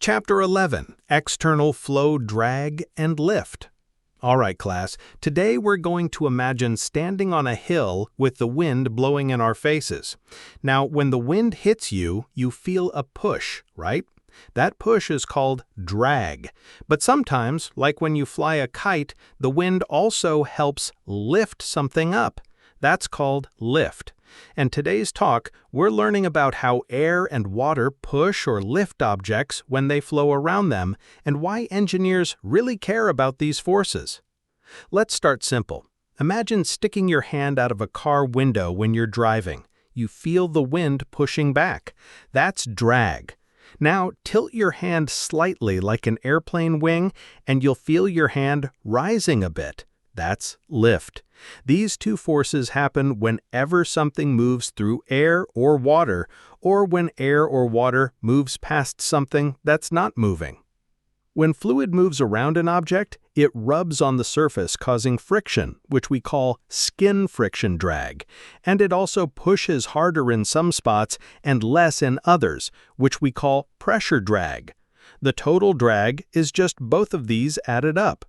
Chapter 11, External Flow, Drag, and Lift. All right, class, today we're going to imagine standing on a hill with the wind blowing in our faces. Now, when the wind hits you, you feel a push, right? That push is called drag. But sometimes, like when you fly a kite, the wind also helps lift something up. That's called lift. And today's talk, we're learning about how air and water push or lift objects when they flow around them and why engineers really care about these forces. Let's start simple. Imagine sticking your hand out of a car window when you're driving. You feel the wind pushing back. That's drag. Now, tilt your hand slightly like an airplane wing, and you'll feel your hand rising a bit. That's lift. These two forces happen whenever something moves through air or water, or when air or water moves past something that's not moving. When fluid moves around an object, it rubs on the surface, causing friction, which we call skin friction drag, and it also pushes harder in some spots and less in others, which we call pressure drag. The total drag is just both of these added up.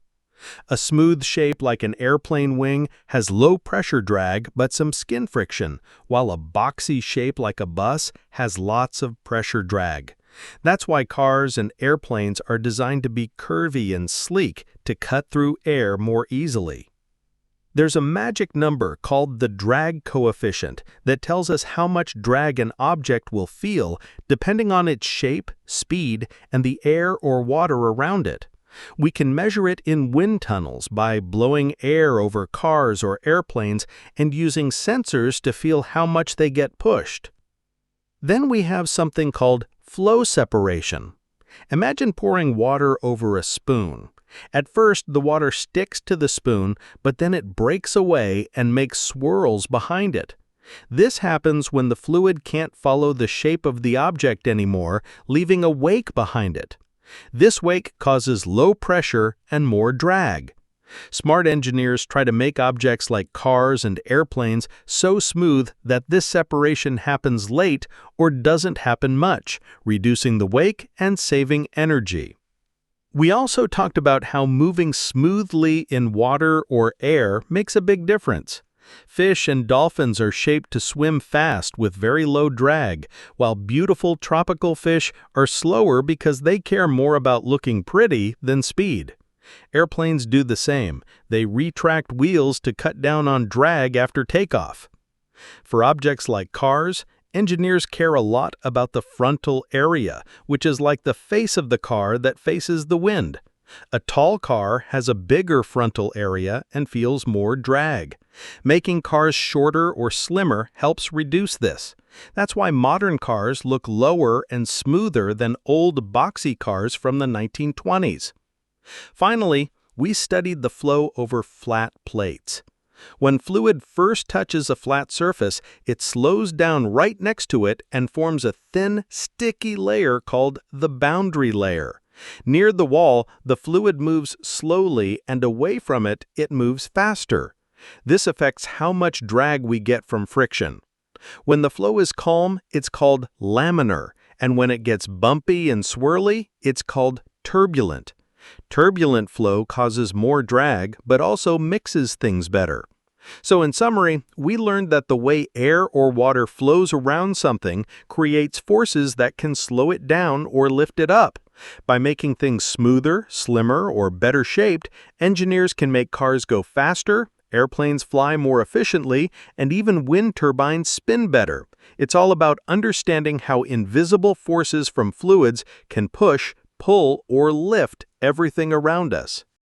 A smooth shape like an airplane wing has low pressure drag but some skin friction, while a boxy shape like a bus has lots of pressure drag. That's why cars and airplanes are designed to be curvy and sleek to cut through air more easily. There's a magic number called the drag coefficient that tells us how much drag an object will feel depending on its shape, speed, and the air or water around it. We can measure it in wind tunnels by blowing air over cars or airplanes and using sensors to feel how much they get pushed. Then we have something called flow separation. Imagine pouring water over a spoon. At first, the water sticks to the spoon, but then it breaks away and makes swirls behind it. This happens when the fluid can't follow the shape of the object anymore, leaving a wake behind it. This wake causes low pressure and more drag. Smart engineers try to make objects like cars and airplanes so smooth that this separation happens late or doesn't happen much, reducing the wake and saving energy. We also talked about how moving smoothly in water or air makes a big difference. Fish and dolphins are shaped to swim fast with very low drag, while beautiful tropical fish are slower because they care more about looking pretty than speed. Airplanes do the same. They retract wheels to cut down on drag after takeoff. For objects like cars, engineers care a lot about the frontal area, which is like the face of the car that faces the wind. A tall car has a bigger frontal area and feels more drag. Making cars shorter or slimmer helps reduce this. That's why modern cars look lower and smoother than old boxy cars from the 1920s. Finally, we studied the flow over flat plates. When fluid first touches a flat surface, it slows down right next to it and forms a thin, sticky layer called the boundary layer. Near the wall, the fluid moves slowly, and away from it, it moves faster. This affects how much drag we get from friction. When the flow is calm, it's called laminar, and when it gets bumpy and swirly, it's called turbulent. Turbulent flow causes more drag, but also mixes things better. So in summary, we learned that the way air or water flows around something creates forces that can slow it down or lift it up. By making things smoother, slimmer, or better shaped, engineers can make cars go faster, airplanes fly more efficiently, and even wind turbines spin better. It's all about understanding how invisible forces from fluids can push, pull, or lift everything around us.